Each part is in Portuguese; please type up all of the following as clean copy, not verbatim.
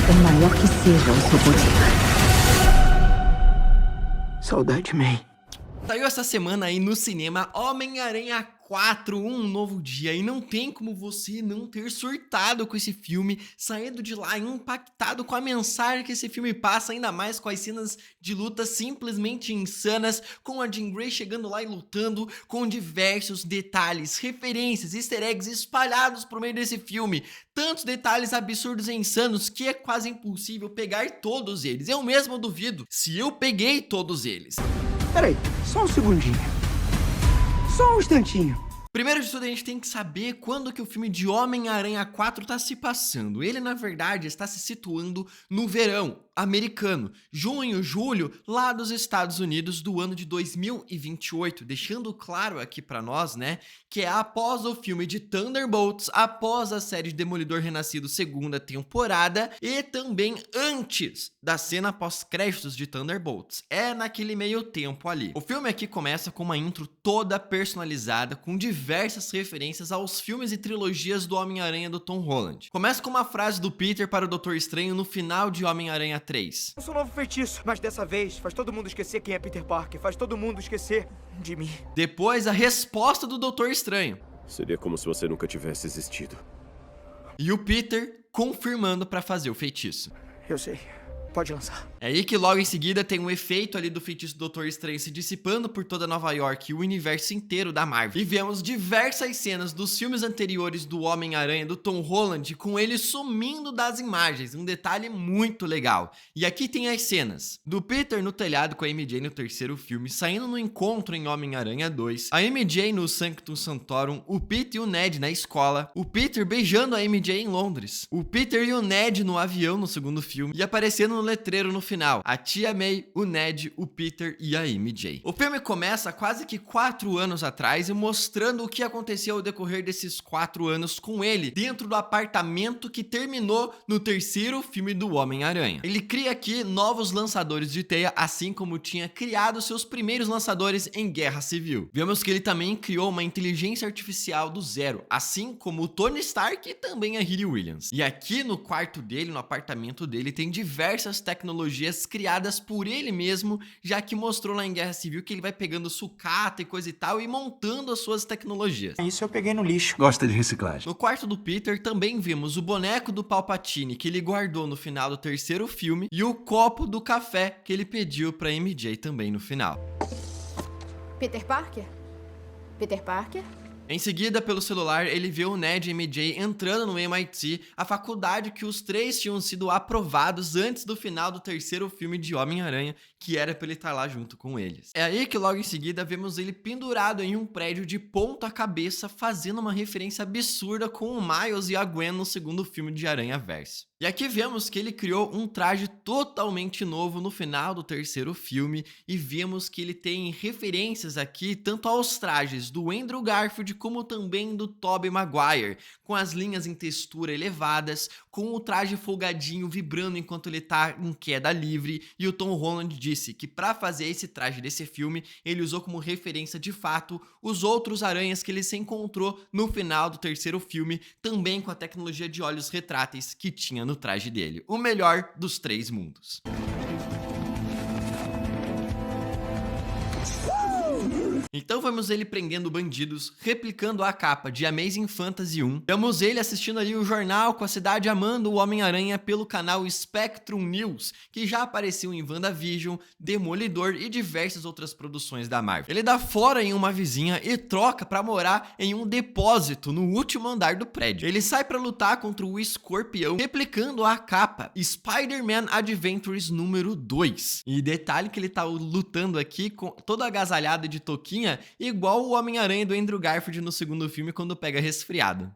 Por maior que seja o seu poder. Saudade, May. Saiu essa semana aí no cinema Homem-Aranha 4, Um Novo Dia, e não tem como você não ter surtado com esse filme, saindo de lá impactado com a mensagem que esse filme passa, ainda mais com as cenas de luta simplesmente insanas, com a Jean Grey chegando lá e lutando, com diversos detalhes, referências, easter eggs espalhados por meio desse filme, tantos detalhes absurdos e insanos que é quase impossível pegar todos eles. Eu mesmo duvido se eu peguei todos eles. Peraí, só um segundinho. Só um instantinho. Primeiro de tudo, a gente tem que saber quando que o filme de Homem-Aranha 4 tá se passando. Ele, na verdade, está se situando no verão americano, junho, julho, lá dos Estados Unidos do ano de 2028, deixando claro aqui pra nós, né, que é após o filme de Thunderbolts, após a série de Demolidor Renascido segunda temporada e também antes da cena pós-créditos de Thunderbolts. É naquele meio tempo ali. O filme aqui começa com uma intro toda personalizada, com diversas referências aos filmes e trilogias do Homem-Aranha do Tom Holland. Começa com uma frase do Peter para o Doutor Estranho no final de Homem-Aranha 3. Eu sou um novo feitiço, mas dessa vez faz todo mundo esquecer quem é Peter Parker, faz todo mundo esquecer de mim. Depois, a resposta do Doutor Estranho. Seria como se você nunca tivesse existido. E o Peter confirmando para fazer o feitiço. Eu sei. Pode lançar. É aí que logo em seguida tem um efeito ali do feitiço do Doutor Estranho se dissipando por toda Nova York e o universo inteiro da Marvel. E vemos diversas cenas dos filmes anteriores do Homem-Aranha do Tom Holland com ele sumindo das imagens, um detalhe muito legal. E aqui tem as cenas do Peter no telhado com a MJ no terceiro filme, saindo no encontro em Homem-Aranha 2, a MJ no Sanctum Sanctorum, o Peter e o Ned na escola, o Peter beijando a MJ em Londres, o Peter e o Ned no avião no segundo filme e aparecendo no letreiro no final, a tia May, o Ned, o Peter e a MJ. O filme começa quase que 4 anos atrás e mostrando o que aconteceu ao decorrer desses 4 anos com ele, dentro do apartamento que terminou no terceiro filme do Homem-Aranha. Ele cria aqui novos lançadores de teia, assim como tinha criado seus primeiros lançadores em Guerra Civil. Vemos que ele também criou uma inteligência artificial do zero, assim como o Tony Stark e também a Riri Williams. E aqui no quarto dele, no apartamento dele, tem diversas tecnologias criadas por ele mesmo, já que mostrou lá em Guerra Civil que ele vai pegando sucata e coisa e tal e montando as suas tecnologias. Isso eu peguei no lixo. Gosta de reciclagem. No quarto do Peter também vimos o boneco do Palpatine que ele guardou no final do terceiro filme e o copo do café que ele pediu pra MJ também no final. Peter Parker? Peter Parker? Em seguida, pelo celular, ele vê o Ned e MJ entrando no MIT, a faculdade que os três tinham sido aprovados antes do final do terceiro filme de Homem-Aranha, que era pra ele estar lá junto com eles. É aí que logo em seguida vemos ele pendurado em um prédio de ponta cabeça, fazendo uma referência absurda com o Miles e a Gwen no segundo filme de Aranha-Verso. E aqui vemos que ele criou um traje totalmente novo no final do terceiro filme e vemos que ele tem referências aqui tanto aos trajes do Andrew Garfield como também do Tobey Maguire, com as linhas em textura elevadas, com o traje folgadinho vibrando enquanto ele tá em queda livre, e o Tom Holland disse que para fazer esse traje desse filme, ele usou como referência de fato os outros aranhas que ele se encontrou no final do terceiro filme, também com a tecnologia de olhos retráteis que tinha no traje dele. O melhor dos 3 mundos. Então vemos ele prendendo bandidos, replicando a capa de Amazing Fantasy 1. Vemos ele assistindo ali o jornal com a cidade amando o Homem-Aranha pelo canal Spectrum News, que já apareceu em WandaVision, Demolidor e diversas outras produções da Marvel. Ele dá fora em uma vizinha e troca pra morar em um depósito no último andar do prédio. Ele sai pra lutar contra o Escorpião, replicando a capa Spider-Man Adventures número 2. E detalhe que ele tá lutando aqui com toda agasalhada de touquinha, igual o Homem-Aranha do Andrew Garfield no segundo filme quando pega resfriado.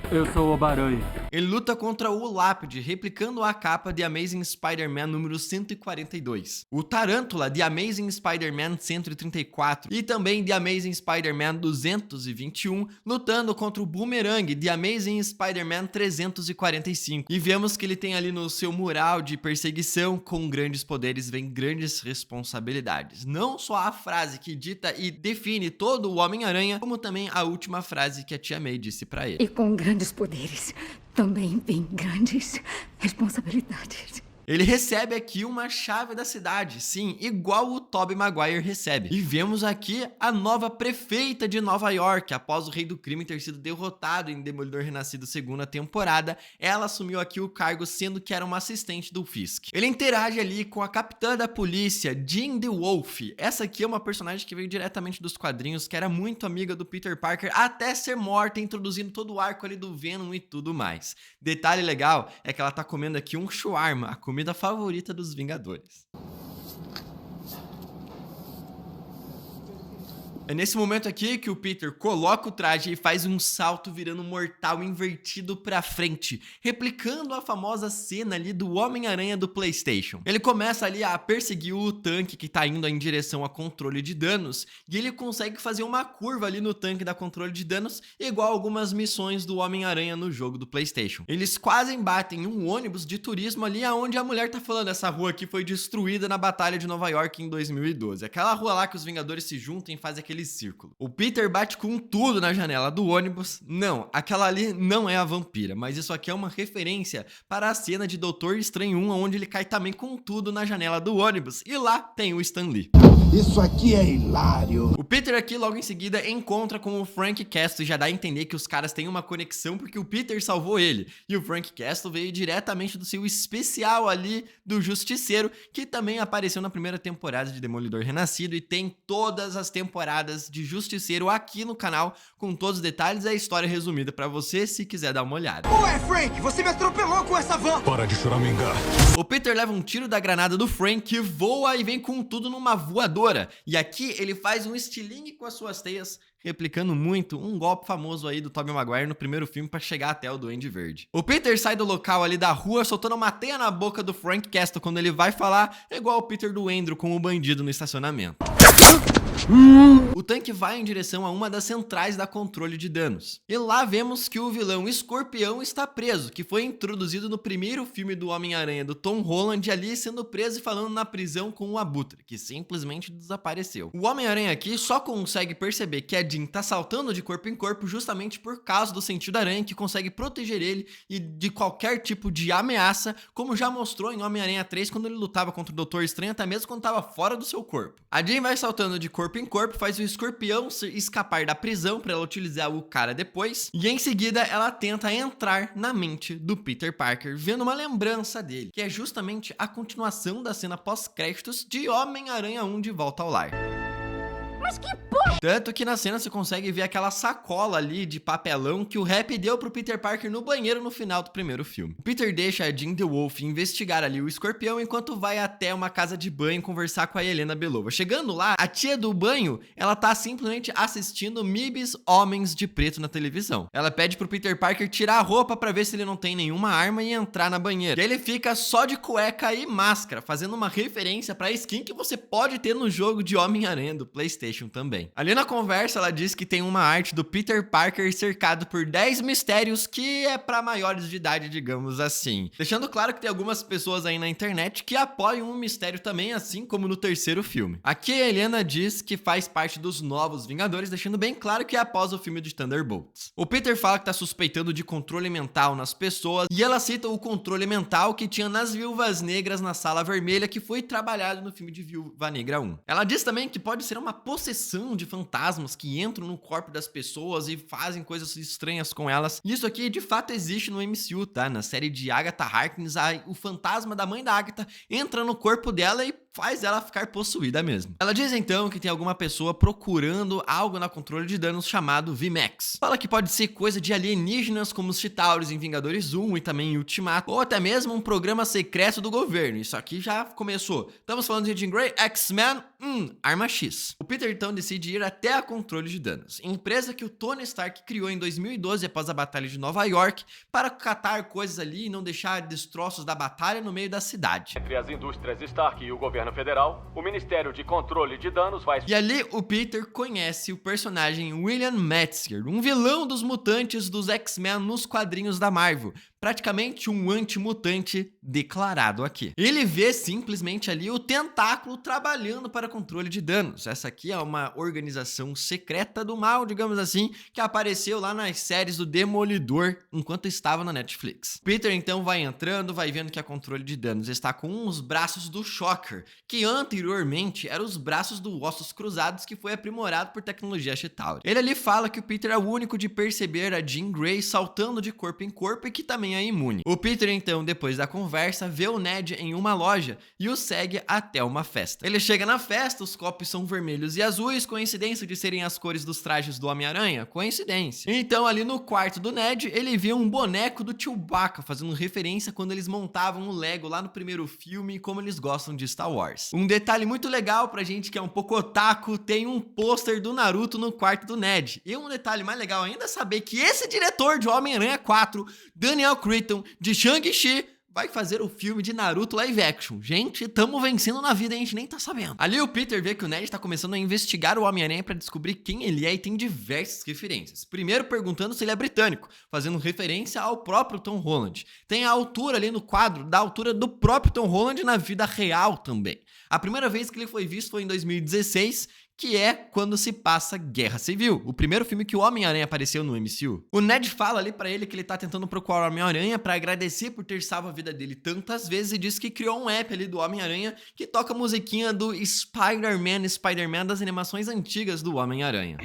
Eu sou o Obaranha. Ele luta contra o Lápide, replicando a capa de Amazing Spider-Man número 142. O Tarântula de Amazing Spider-Man 134 e também de Amazing Spider-Man 221, lutando contra o Boomerang de Amazing Spider-Man 345. E vemos que ele tem ali no seu mural de perseguição: com grandes poderes vem grandes responsabilidades. Não só a frase que dita e define todo o Homem-Aranha, como também a última frase que a tia May disse pra ele. E com grandes grandes poderes também vêm grandes responsabilidades. Ele recebe aqui uma chave da cidade, sim, igual o Tobey Maguire recebe. E vemos aqui a nova prefeita de Nova York. Após o Rei do Crime ter sido derrotado em Demolidor Renascido segunda temporada, ela assumiu aqui o cargo, sendo que era uma assistente do Fisk. Ele interage ali com a capitã da polícia, Jean DeWolf. Essa aqui é uma personagem que veio diretamente dos quadrinhos, que era muito amiga do Peter Parker, até ser morta, introduzindo todo o arco ali do Venom e tudo mais. Detalhe legal é que ela tá comendo aqui um shawarma, a comida favorita dos Vingadores. É nesse momento aqui que o Peter coloca o traje e faz um salto virando um mortal invertido pra frente, replicando a famosa cena ali do Homem-Aranha do PlayStation. Ele começa ali a perseguir o tanque que tá indo em direção a controle de danos, e ele consegue fazer uma curva ali no tanque da controle de danos, igual algumas missões do Homem-Aranha no jogo do PlayStation. Eles quase embatem um ônibus de turismo ali aonde a mulher tá falando, essa rua aqui foi destruída na Batalha de Nova York em 2012. Aquela rua lá que os Vingadores se juntam e fazem aquele círculo. O Peter bate com tudo na janela do ônibus. Não, aquela ali não é a vampira, mas isso aqui é uma referência para a cena de Doutor Estranho 1, onde ele cai também com tudo na janela do ônibus, e lá tem o Stan Lee. Isso aqui é hilário. O Peter aqui logo em seguida encontra com o Frank Castle e já dá a entender que os caras têm uma conexão porque o Peter salvou ele. E o Frank Castle veio diretamente do seu especial ali do Justiceiro, que também apareceu na primeira temporada de Demolidor Renascido e tem todas as temporadas de Justiceiro aqui no canal, com todos os detalhes e a história resumida pra você, se quiser dar uma olhada. Ué, Frank, você me atropelou com essa van! Para de choramingar. O Peter leva um tiro da granada do Frank, voa e vem com tudo numa voadora. E aqui ele faz um estilingue com as suas teias, replicando muito um golpe famoso aí do Tobey Maguire no primeiro filme para chegar até o Duende Verde. O Peter sai do local ali da rua soltando uma teia na boca do Frank Castle quando ele vai falar, igual o Peter do Andrew com o bandido no estacionamento. O tanque vai em direção a uma das centrais da controle de danos. E lá vemos que o vilão Escorpião está preso, que foi introduzido no primeiro filme do Homem-Aranha do Tom Holland, ali sendo preso e falando na prisão com o Abutre, que simplesmente desapareceu. O Homem-Aranha aqui só consegue perceber que a Jean tá saltando de corpo em corpo justamente por causa do sentido da aranha, que consegue proteger ele e de qualquer tipo de ameaça, como já mostrou em Homem-Aranha 3 quando ele lutava contra o Doutor Estranho, até mesmo quando estava fora do seu corpo. A Jean vai saltando de corpo em corpo, faz o Escorpião escapar da prisão para ela utilizar o cara depois, e em seguida ela tenta entrar na mente do Peter Parker, vendo uma lembrança dele, que é justamente a continuação da cena pós-créditos de Homem-Aranha 1 de Volta ao Lar. Mas que porra! Tanto que na cena você consegue ver aquela sacola ali de papelão que o Happy deu pro Peter Parker no banheiro no final do primeiro filme. O Peter deixa a Jean DeWolf investigar ali o Escorpião enquanto vai até uma casa de banho conversar com a Helena Belova. Chegando lá, a tia do banho, ela tá simplesmente assistindo MIBs Homens de Preto na televisão. Ela pede pro Peter Parker tirar a roupa pra ver se ele não tem nenhuma arma e entrar na banheira. E ele fica só de cueca e máscara, fazendo uma referência pra skin que você pode ter no jogo de Homem-Aranha do PlayStation também. Ali na conversa ela diz que tem uma arte do Peter Parker cercado por 10 mistérios que é pra maiores de idade, digamos assim. Deixando claro que tem algumas pessoas aí na internet que apoiam o mistério também, assim como no terceiro filme. Aqui a Helena diz que faz parte dos novos Vingadores, deixando bem claro que é após o filme de Thunderbolts. O Peter fala que tá suspeitando de controle mental nas pessoas e ela cita o controle mental que tinha nas Viúvas Negras na Sala Vermelha, que foi trabalhado no filme de Viúva Negra 1. Ela diz também que pode ser uma possessão de fantasmas que entram no corpo das pessoas e fazem coisas estranhas com elas. E isso aqui de fato existe no MCU, tá? Na série de Agatha Harkness, o fantasma da mãe da Agatha entra no corpo dela e faz ela ficar possuída mesmo. Ela diz então que tem alguma pessoa procurando algo na controle de danos chamado VMAX. Fala que pode ser coisa de alienígenas como os Chitauris em Vingadores 1 e também em Ultimato, ou até mesmo um programa secreto do governo. Isso aqui já começou. Estamos falando de Jean Grey, X-Men, Arma X. O Peter então decide ir até a controle de danos, empresa que o Tony Stark criou em 2012 após a Batalha de Nova York, para catar coisas ali e não deixar destroços da batalha no meio da cidade. Entre as indústrias Stark e o governo federal, o Ministério de Controle de Danos vai... E ali o Peter conhece o personagem William Metzger, um vilão dos mutantes dos X-Men nos quadrinhos da Marvel, praticamente um antimutante declarado aqui. Ele vê simplesmente ali o Tentáculo trabalhando para controle de danos. Essa aqui é uma organização secreta do mal, digamos assim, que apareceu lá nas séries do Demolidor enquanto estava na Netflix. Peter então vai entrando, vai vendo que a controle de danos está com os braços do Shocker, que anteriormente eram os braços do Ossos Cruzados, que foi aprimorado por tecnologia Chitauri. Ele ali fala que o Peter é o único de perceber a Jean Grey saltando de corpo em corpo e que também é imune. O Peter então, depois da conversa, vê o Ned em uma loja e o segue até uma festa. Ele chega na festa, os copos são vermelhos e azuis, coincidência de serem as cores dos trajes do Homem-Aranha? Coincidência. Então ali no quarto do Ned, ele vê um boneco do Chewbacca, fazendo referência quando eles montavam o Lego lá no primeiro filme e como eles gostam de Star Wars. Um detalhe muito legal pra gente que é um pouco otaku, tem um pôster do Naruto no quarto do Ned. E um detalhe mais legal ainda é saber que esse diretor de Homem-Aranha 4, Daniel Cretton, de Shang-Chi, vai fazer o filme de Naruto live action. Gente, tamo vencendo na vida e a gente nem tá sabendo. Ali o Peter vê que o Ned tá começando a investigar o Homem-Aranha pra descobrir quem ele é e tem diversas referências. Primeiro perguntando se ele é britânico, fazendo referência ao próprio Tom Holland. Tem a altura ali no quadro, da altura do próprio Tom Holland na vida real também. A primeira vez que ele foi visto foi em 2016, que é quando se passa Guerra Civil, o primeiro filme que o Homem-Aranha apareceu no MCU. O Ned fala ali pra ele que ele tá tentando procurar o Homem-Aranha pra agradecer por ter salvo a vida dele tantas vezes e diz que criou um app ali do Homem-Aranha que toca a musiquinha do Spider-Man das animações antigas do Homem-Aranha.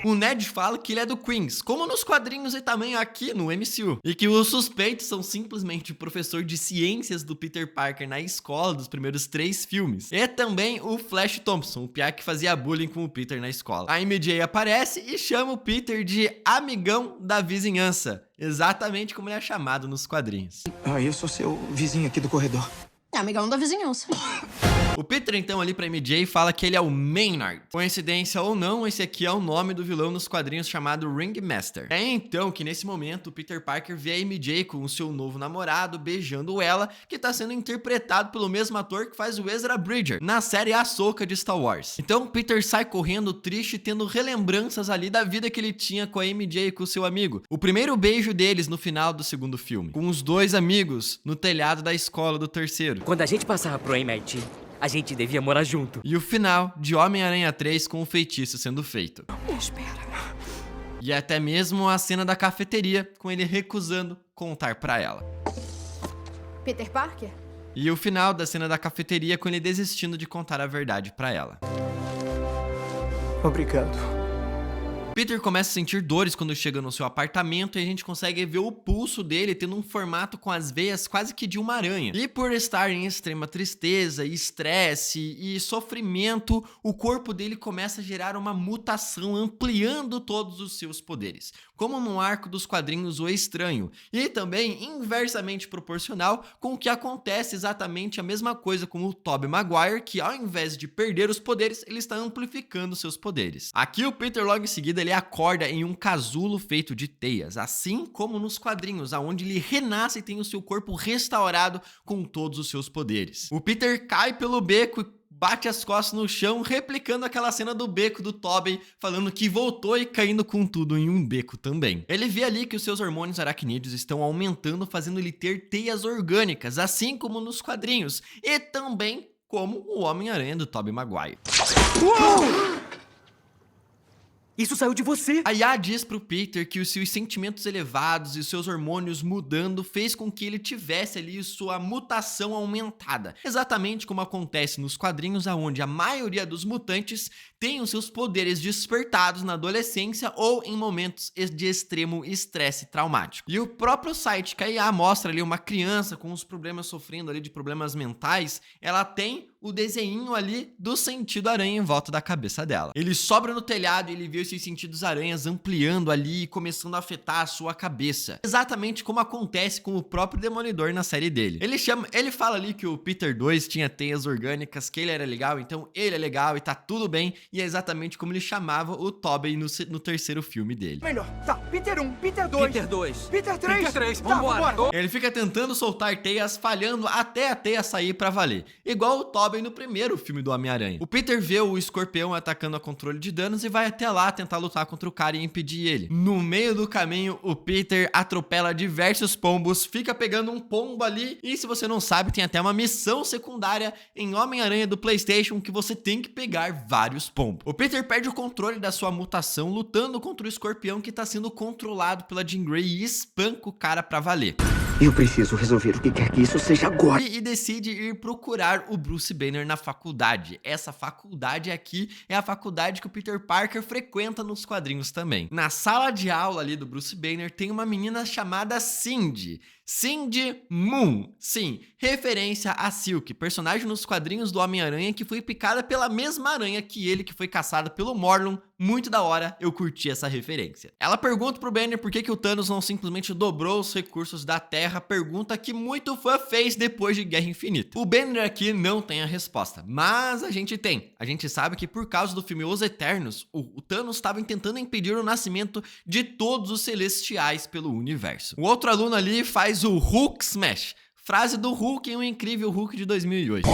O Ned fala que ele é do Queens, como nos quadrinhos e também aqui no MCU. E que os suspeitos são simplesmente o professor de ciências do Peter Parker na escola dos primeiros 3 filmes. E também o Flash Thompson, o piá que fazia bullying com o Peter na escola. A MJ aparece e chama o Peter de amigão da vizinhança. Exatamente como ele é chamado nos quadrinhos. Eu sou seu vizinho aqui do corredor. Amigão da vizinhança. O Peter então ali pra MJ fala que ele é o Maynard. Coincidência ou não, esse aqui é o nome do vilão nos quadrinhos chamado Ringmaster. É então que nesse momento o Peter Parker vê a MJ com o seu novo namorado beijando ela, que tá sendo interpretado pelo mesmo ator que faz o Ezra Bridger na série Ahsoka de Star Wars. Então o Peter sai correndo triste, tendo relembranças ali da vida que ele tinha com a MJ e com o seu amigo. O primeiro beijo deles no final do segundo filme, com os dois amigos no telhado da escola do terceiro. Quando a gente passava pro MIT, a gente devia morar junto. E o final de Homem-Aranha 3 com o feitiço sendo feito. Me espera. E até mesmo a cena da cafeteria, com ele recusando contar pra ela. Peter Parker? E o final da cena da cafeteria com ele desistindo de contar a verdade pra ela. Obrigado. Peter começa a sentir dores quando chega no seu apartamento e a gente consegue ver o pulso dele tendo um formato com as veias quase que de uma aranha. E por estar em extrema tristeza, estresse e sofrimento, o corpo dele começa a gerar uma mutação, ampliando todos os seus poderes, como no arco dos quadrinhos O Estranho, e também inversamente proporcional com o que acontece exatamente a mesma coisa com o Tobey Maguire, que ao invés de perder os poderes, ele está amplificando seus poderes. Aqui o Peter logo em seguida ele acorda em um casulo feito de teias, assim como nos quadrinhos, aonde ele renasce e tem o seu corpo restaurado com todos os seus poderes. O Peter cai pelo beco e bate as costas no chão, replicando aquela cena do beco do Tobey, falando que voltou e caindo com tudo em um beco também. Ele vê ali que os seus hormônios aracnídeos estão aumentando, fazendo ele ter teias orgânicas, assim como nos quadrinhos, e também como o Homem-Aranha do Tobey Maguire. Isso saiu de você! A Yá diz pro Peter que os seus sentimentos elevados e os seus hormônios mudando fez com que ele tivesse ali sua mutação aumentada. Exatamente como acontece nos quadrinhos, onde a maioria dos mutantes tem os seus poderes despertados na adolescência ou em momentos de extremo estresse traumático. E o próprio site que a Yá mostra ali uma criança com os problemas sofrendo ali de problemas mentais, ela tem o desenho ali do sentido aranha em volta da cabeça dela. Ele sobra no telhado e ele vê os seus sentidos aranhas ampliando ali e começando a afetar a sua cabeça. Exatamente como acontece com o próprio Demolidor na série dele. Ele fala ali que o Peter 2 tinha teias orgânicas, que ele era legal, então ele é legal e tá tudo bem. E é exatamente como ele chamava o Tobey no terceiro filme dele. Melhor. Tá, Peter 1, Peter 2. Peter 2. Peter 3. Peter 3, Tá, vambora. Ele fica tentando soltar teias, falhando até a teia sair pra valer. Igual o Tobey Tobey no primeiro filme do Homem-Aranha. O Peter vê o Escorpião atacando a controle de danos e vai até lá tentar lutar contra o cara e impedir ele. No meio do caminho, o Peter atropela diversos pombos, fica pegando um pombo ali e, se você não sabe, tem até uma missão secundária em Homem-Aranha do PlayStation que você tem que pegar vários pombos. O Peter perde o controle da sua mutação lutando contra o Escorpião que tá sendo controlado pela Jean Grey e espanca o cara pra valer. Eu preciso resolver o que quer que isso seja agora. E decide ir procurar o Bruce Banner na faculdade. Essa faculdade aqui é a faculdade que o Peter Parker frequenta nos quadrinhos também. Na sala de aula ali do Bruce Banner tem uma menina chamada Cindy. Cindy Moon. Sim, referência a Silk, personagem nos quadrinhos do Homem-Aranha que foi picada pela mesma aranha que ele, que foi caçada pelo Morlun. Muito da hora, eu curti essa referência. Ela pergunta pro Banner por que o Thanos não simplesmente dobrou os recursos da Terra, pergunta que muito fã fez depois de Guerra Infinita. O Banner aqui não tem a resposta, mas a gente tem. A gente sabe que por causa do filme Os Eternos, o Thanos estava tentando impedir o nascimento de todos os Celestiais pelo universo. O outro aluno ali faz o Hulk Smash. Frase do Hulk em um incrível Hulk de 2008.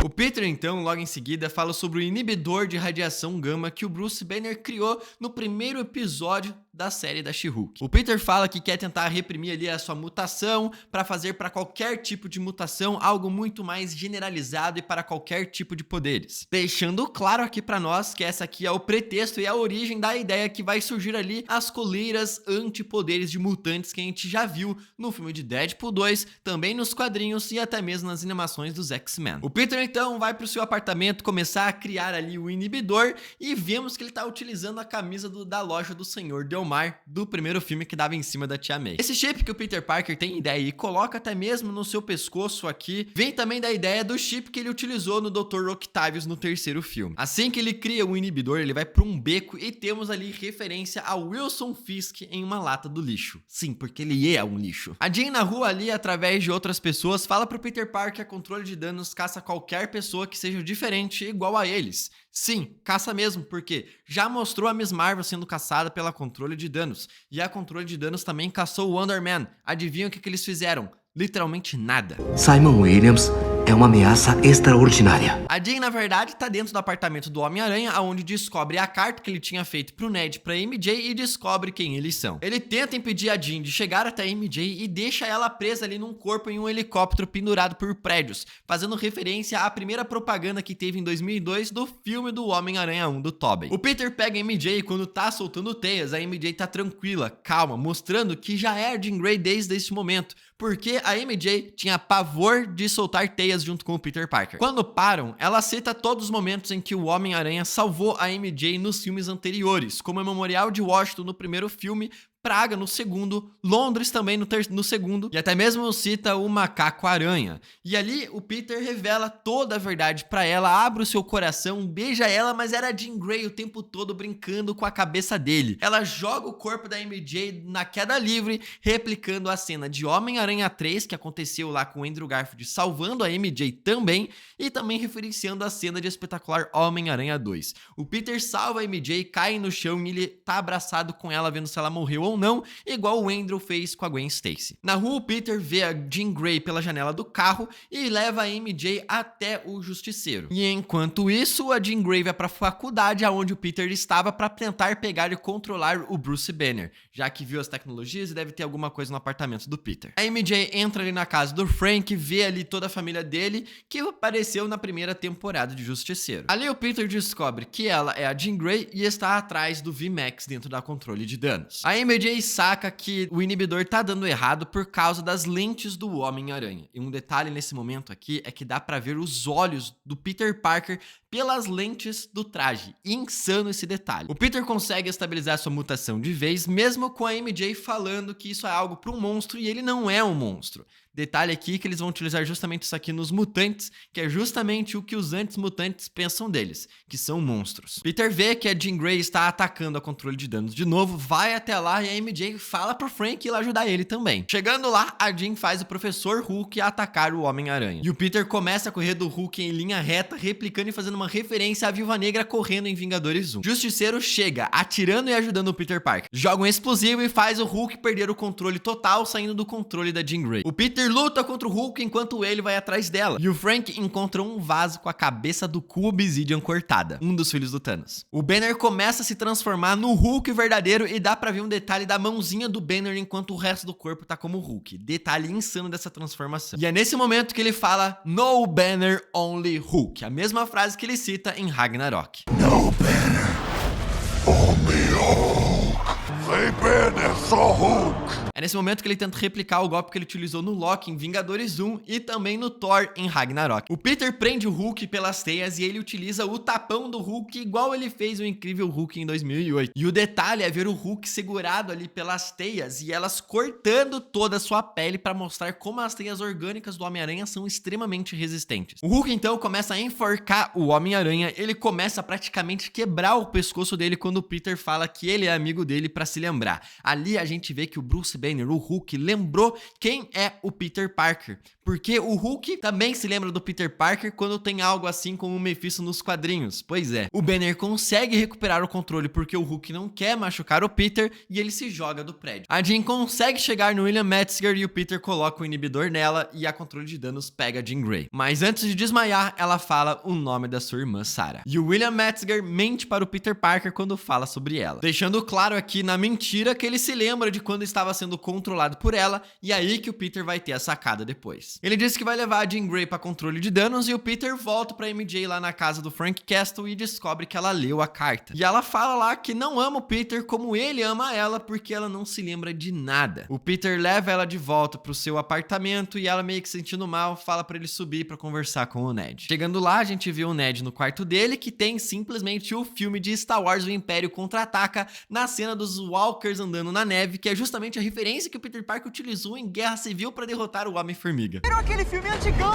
O Peter, então, logo em seguida, fala sobre o inibidor de radiação gama que o Bruce Banner criou no primeiro episódio da série da She-Hulk. O Peter fala que quer tentar reprimir ali a sua mutação para fazer para qualquer tipo de mutação algo muito mais generalizado e para qualquer tipo de poderes. Deixando claro aqui para nós que essa aqui é o pretexto e a origem da ideia que vai surgir ali as coleiras antipoderes de mutantes que a gente já viu no filme de Deadpool 2, também nos quadrinhos e até mesmo nas animações dos X-Men. O Peter então vai pro seu apartamento começar a criar ali o inibidor e vemos que ele tá utilizando a camisa da loja do Senhor Delmar do primeiro filme que dava em cima da Tia May. Esse chip que o Peter Parker tem ideia e coloca até mesmo no seu pescoço aqui, vem também da ideia do chip que ele utilizou no Dr. Octavius no terceiro filme. Assim que ele cria o inibidor, ele vai para um beco e temos ali referência a Wilson Fisk em uma lata do lixo. Sim, porque ele é um lixo. A Jean na rua ali, através de outras pessoas, fala pro Peter Parker que a controle de danos caça qualquer pessoa que seja diferente e igual a eles. Sim, caça mesmo, porque já mostrou a Miss Marvel sendo caçada pela controle de danos. E a controle de danos também caçou o Wonder Man. Adivinha o que eles fizeram? Literalmente nada. Simon Williams é uma ameaça extraordinária. A Jean, na verdade, tá dentro do apartamento do Homem-Aranha, onde descobre a carta que ele tinha feito pro Ned e pra MJ e descobre quem eles são. Ele tenta impedir a Jean de chegar até a MJ e deixa ela presa ali num corpo em um helicóptero pendurado por prédios, fazendo referência à primeira propaganda que teve em 2002 do filme do Homem-Aranha 1 do Tobey. O Peter pega a MJ e quando tá soltando teias, a MJ tá tranquila, calma, mostrando que já é a Jean Grey desde esse momento, porque a MJ tinha pavor de soltar teias junto com o Peter Parker. Quando param, ela cita todos os momentos em que o Homem-Aranha salvou a MJ nos filmes anteriores, como o Memorial de Washington no primeiro filme, Praga no segundo, Londres também no segundo, e até mesmo cita o Macaco-Aranha. E ali o Peter revela toda a verdade pra ela, abre o seu coração, beija ela, mas era a Jean Grey o tempo todo brincando com a cabeça dele. Ela joga o corpo da MJ na queda livre, replicando a cena de Homem-Aranha 3, que aconteceu lá com o Andrew Garfield salvando a MJ também, e também referenciando a cena de Espetacular Homem-Aranha 2. O Peter salva a MJ, cai no chão e ele tá abraçado com ela, vendo se ela morreu ou não, igual o Andrew fez com a Gwen Stacy. Na rua, o Peter vê a Jean Grey pela janela do carro e leva a MJ até o Justiceiro. E enquanto isso, a Jean Grey vai pra faculdade aonde o Peter estava para tentar pegar e controlar o Bruce Banner, já que viu as tecnologias e deve ter alguma coisa no apartamento do Peter. A MJ entra ali na casa do Frank, vê ali toda a família dele, que apareceu na primeira temporada de Justiceiro. Ali o Peter descobre que ela é a Jean Grey e está atrás do VMAX dentro da controle de danos. A MJ saca que o inibidor tá dando errado por causa das lentes do Homem-Aranha. E um detalhe nesse momento aqui é que dá pra ver os olhos do Peter Parker pelas lentes do traje. Insano esse detalhe. O Peter consegue estabilizar sua mutação de vez, mesmo com a MJ falando que isso é algo para um monstro e ele não é um monstro. Detalhe aqui que eles vão utilizar justamente isso aqui nos mutantes, que é justamente o que os anti-mutantes pensam deles, que são monstros. Peter vê que a Jean Grey está atacando a controle de danos de novo, vai até lá e a MJ fala pro Frank ir lá ajudar ele também. Chegando lá, a Jean faz o Professor Hulk atacar o Homem-Aranha. E o Peter começa a correr do Hulk em linha reta, replicando e fazendo uma referência à Viúva Negra correndo em Vingadores 1. Justiceiro chega, atirando e ajudando o Peter Parker. Joga um explosivo e faz o Hulk perder o controle total, saindo do controle da Jean Grey. O Peter Peter luta contra o Hulk enquanto ele vai atrás dela. E o Frank encontra um vaso com a cabeça do Cubo Obsidian cortada, um dos filhos do Thanos. O Banner começa a se transformar no Hulk verdadeiro e dá pra ver um detalhe da mãozinha do Banner enquanto o resto do corpo tá como Hulk. Detalhe insano dessa transformação. E é nesse momento que ele fala "No Banner, only Hulk", a mesma frase que ele cita em Ragnarok. No Banner, only Hulk. Sem Banner, só Hulk. É nesse momento que ele tenta replicar o golpe que ele utilizou no Loki em Vingadores 1 e também no Thor em Ragnarok. O Peter prende o Hulk pelas teias e ele utiliza o tapão do Hulk igual ele fez o incrível Hulk em 2008. E o detalhe é ver o Hulk segurado ali pelas teias e elas cortando toda a sua pele para mostrar como as teias orgânicas do Homem-Aranha são extremamente resistentes. O Hulk então começa a enforcar o Homem-Aranha, ele começa a praticamente quebrar o pescoço dele quando o Peter fala que ele é amigo dele para se lembrar. Ali a gente vê que o Bruce Banner, o Hulk, lembrou quem é o Peter Parker, porque o Hulk também se lembra do Peter Parker quando tem algo assim como o Mephisto nos quadrinhos. Pois é, o Banner consegue recuperar o controle porque o Hulk não quer machucar o Peter e ele se joga do prédio. A Jean consegue chegar no William Metzger e o Peter coloca o inibidor nela e a controle de danos pega a Jean Grey. Mas antes de desmaiar, ela fala o nome da sua irmã Sarah. E o William Metzger mente para o Peter Parker quando fala sobre ela, deixando claro aqui na mentira que ele se lembra de quando estava sendo controlado por ela, e aí que o Peter vai ter a sacada depois. Ele diz que vai levar a Jean Grey para controle de danos e o Peter volta pra MJ lá na casa do Frank Castle e descobre que ela leu a carta. E ela fala lá que não ama o Peter como ele ama ela porque ela não se lembra de nada. O Peter leva ela de volta pro seu apartamento e ela, meio que sentindo mal, fala pra ele subir pra conversar com o Ned. Chegando lá, a gente vê o Ned no quarto dele, que tem simplesmente o filme de Star Wars, o Império Contra-Ataca, na cena dos Walkers andando na neve, que é justamente a referência que o Peter Parker utilizou em Guerra Civil pra derrotar o Homem-Formiga. Viram aquele filme antigão?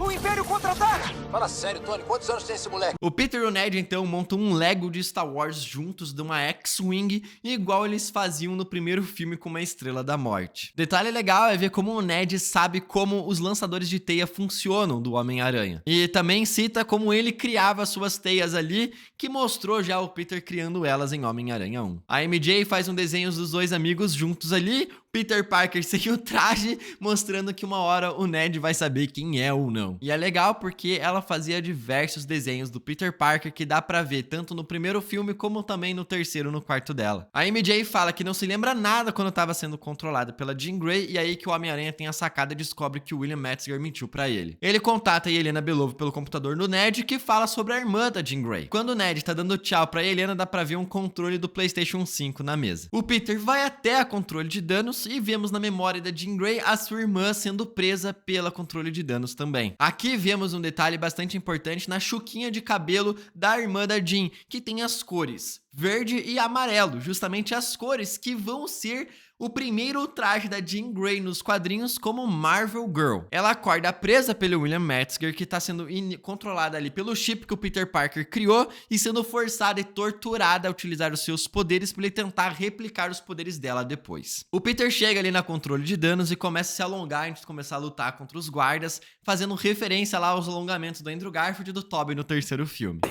O Império Contra-Ataca! Fala sério, Tony, quantos anos tem esse moleque? O Peter e o Ned então montam um Lego de Star Wars juntos de uma X-Wing, igual eles faziam no primeiro filme com uma Estrela da Morte. Detalhe legal é ver como o Ned sabe como os lançadores de teia funcionam do Homem-Aranha. E também cita como ele criava suas teias ali, que mostrou já o Peter criando elas em Homem-Aranha 1. A MJ faz um desenho dos dois amigos juntos ali, Peter Parker sem o traje, mostrando que uma hora o Ned vai saber quem é ou não. E é legal porque ela fazia diversos desenhos do Peter Parker que dá pra ver tanto no primeiro filme como também no terceiro no quarto dela. A MJ fala que não se lembra nada quando estava sendo controlada pela Jean Grey e aí que o Homem-Aranha tem a sacada e descobre que o William Metzger mentiu pra ele. Ele contata a Helena Belova pelo computador do Ned, que fala sobre a irmã da Jean Grey. Quando o Ned tá dando tchau pra Helena, dá pra ver um controle do PlayStation 5 na mesa. O Peter vai até a controle de danos e vemos na memória da Jean Grey a sua irmã sendo presa pela controle de danos também. Aqui vemos um detalhe bastante importante na chuquinha de cabelo da irmã da Jean, que tem as cores verde e amarelo, justamente as cores que vão ser o primeiro traje da Jean Grey nos quadrinhos como Marvel Girl. Ela acorda presa pelo William Metzger, que está sendo controlada ali pelo chip que o Peter Parker criou e sendo forçada e torturada a utilizar os seus poderes para ele tentar replicar os poderes dela depois. O Peter chega ali na controle de danos e começa a se alongar antes de começar a lutar contra os guardas, fazendo referência lá aos alongamentos do Andrew Garfield e do Tobey no terceiro filme.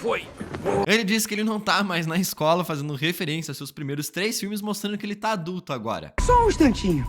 Foi. Ele diz que ele não tá mais na escola, fazendo referência aos seus primeiros 3 filmes, mostrando que ele tá adulto agora. Só um instantinho.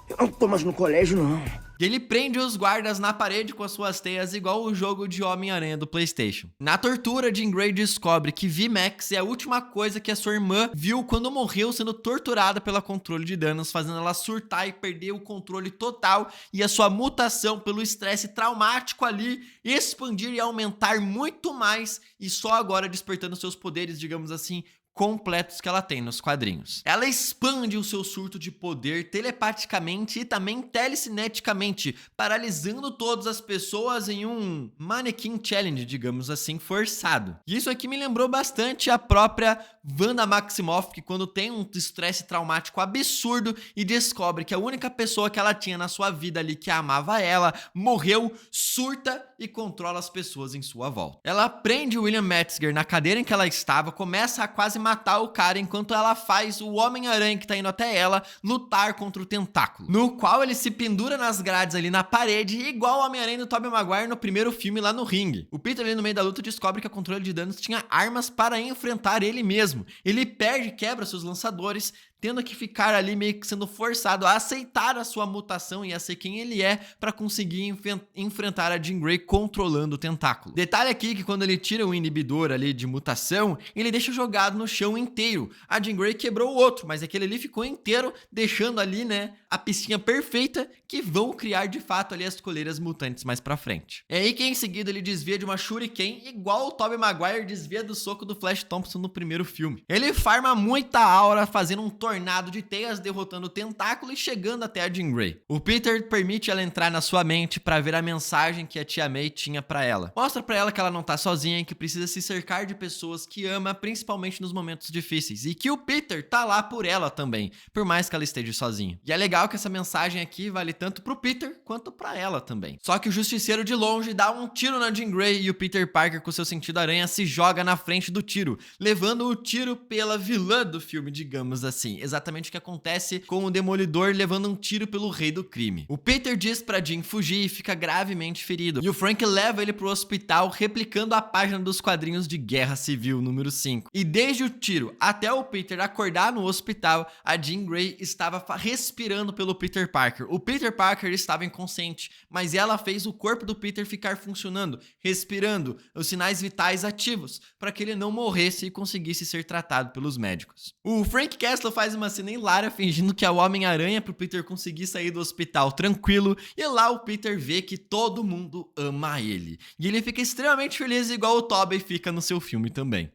Eu não tô mais no colégio, não. E ele prende os guardas na parede com as suas teias, igual o jogo de Homem-Aranha do PlayStation. Na tortura, Jean Grey descobre que VMAX é a última coisa que a sua irmã viu quando morreu sendo torturada pela controle de danos, fazendo ela surtar e perder o controle total e a sua mutação pelo estresse traumático ali expandir e aumentar muito mais, e só agora despertando seus poderes, digamos assim, completos que ela tem nos quadrinhos. Ela expande o seu surto de poder telepaticamente e também telecineticamente, paralisando todas as pessoas em um Mannequin Challenge, digamos assim, forçado. E isso aqui me lembrou bastante a própria Wanda Maximoff, que quando tem um estresse traumático absurdo e descobre que a única pessoa que ela tinha na sua vida ali que amava ela, morreu, surta e controla as pessoas em sua volta. Ela prende o William Metzger na cadeira em que ela estava, começa a quase matar o cara enquanto ela faz o Homem-Aranha que tá indo até ela lutar contra o tentáculo, no qual ele se pendura nas grades ali na parede, igual o Homem-Aranha do Tobey Maguire no primeiro filme lá no ringue. O Peter ali no meio da luta descobre que a controle de danos tinha armas para enfrentar ele mesmo. Ele perde e quebra seus lançadores, tendo que ficar ali meio que sendo forçado a aceitar a sua mutação e a ser quem ele é para conseguir enfrentar a Jean Grey controlando o tentáculo. Detalhe aqui que quando ele tira o inibidor ali de mutação, ele deixa jogado no chão inteiro. A Jean Grey quebrou o outro, mas aquele ali ficou inteiro, deixando ali, né, a piscinha perfeita que vão criar de fato ali as coleiras mutantes mais pra frente. É aí que em seguida ele desvia de uma Shuriken igual o Tobey Maguire desvia do soco do Flash Thompson no primeiro filme. Ele farma muita aura fazendo um tornado de teias derrotando o tentáculo e chegando até a Jean Grey. O Peter permite ela entrar na sua mente pra ver a mensagem que a Tia May tinha pra ela. Mostra pra ela que ela não tá sozinha e que precisa se cercar de pessoas que ama, principalmente nos momentos difíceis, e que o Peter tá lá por ela também, por mais que ela esteja sozinha. E é legal que essa mensagem aqui vale tanto pro Peter quanto pra ela também. Só que o Justiceiro de longe dá um tiro na Jean Grey e o Peter Parker com seu sentido aranha se joga na frente do tiro, levando o tiro pela vilã do filme, digamos assim. Exatamente o que acontece com o Demolidor levando um tiro pelo rei do crime. O Peter diz pra Jean fugir e fica gravemente ferido. E o Frank leva ele pro hospital, replicando a página dos quadrinhos de Guerra Civil número 5. E desde o tiro até o Peter acordar no hospital, a Jean Grey estava respirando pelo Peter Parker. O Peter Parker estava inconsciente, mas ela fez o corpo do Peter ficar funcionando, respirando, os sinais vitais ativos, para que ele não morresse e conseguisse ser tratado pelos médicos. O Frank Castle faz uma cena hilária fingindo que é o Homem-Aranha pro Peter conseguir sair do hospital tranquilo, e lá o Peter vê que todo mundo ama ele. E ele fica extremamente feliz igual o Tobey fica no seu filme também.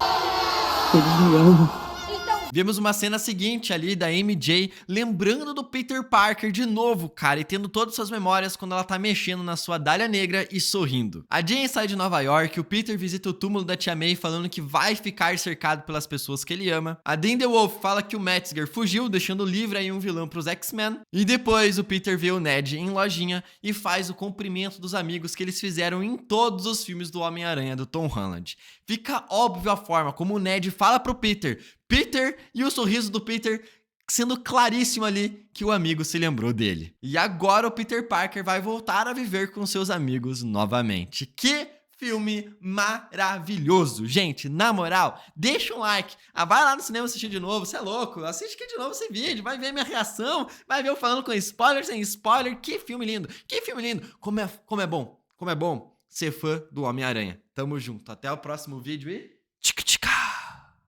Eles me amam. Vemos uma cena seguinte ali da MJ lembrando do Peter Parker de novo, cara, e tendo todas suas memórias quando ela tá mexendo na sua dália negra e sorrindo. A Jean sai de Nova York, o Peter visita o túmulo da Tia May falando que vai ficar cercado pelas pessoas que ele ama. A Dean DeWolf fala que o Metzger fugiu, deixando livre aí um vilão pros X-Men. E depois o Peter vê o Ned em lojinha e faz o cumprimento dos amigos que eles fizeram em todos os filmes do Homem-Aranha do Tom Holland. Fica óbvio a forma como o Ned fala pro Peter e o sorriso do Peter sendo claríssimo ali que o amigo se lembrou dele. E agora o Peter Parker vai voltar a viver com seus amigos novamente. Que filme maravilhoso, gente, na moral, deixa um like, vai lá no cinema assistir de novo, você é louco, assiste aqui de novo esse vídeo, vai ver minha reação, vai ver eu falando com spoiler, sem spoiler, que filme lindo, como é bom ser fã do Homem-Aranha. Tamo junto, até o próximo vídeo e...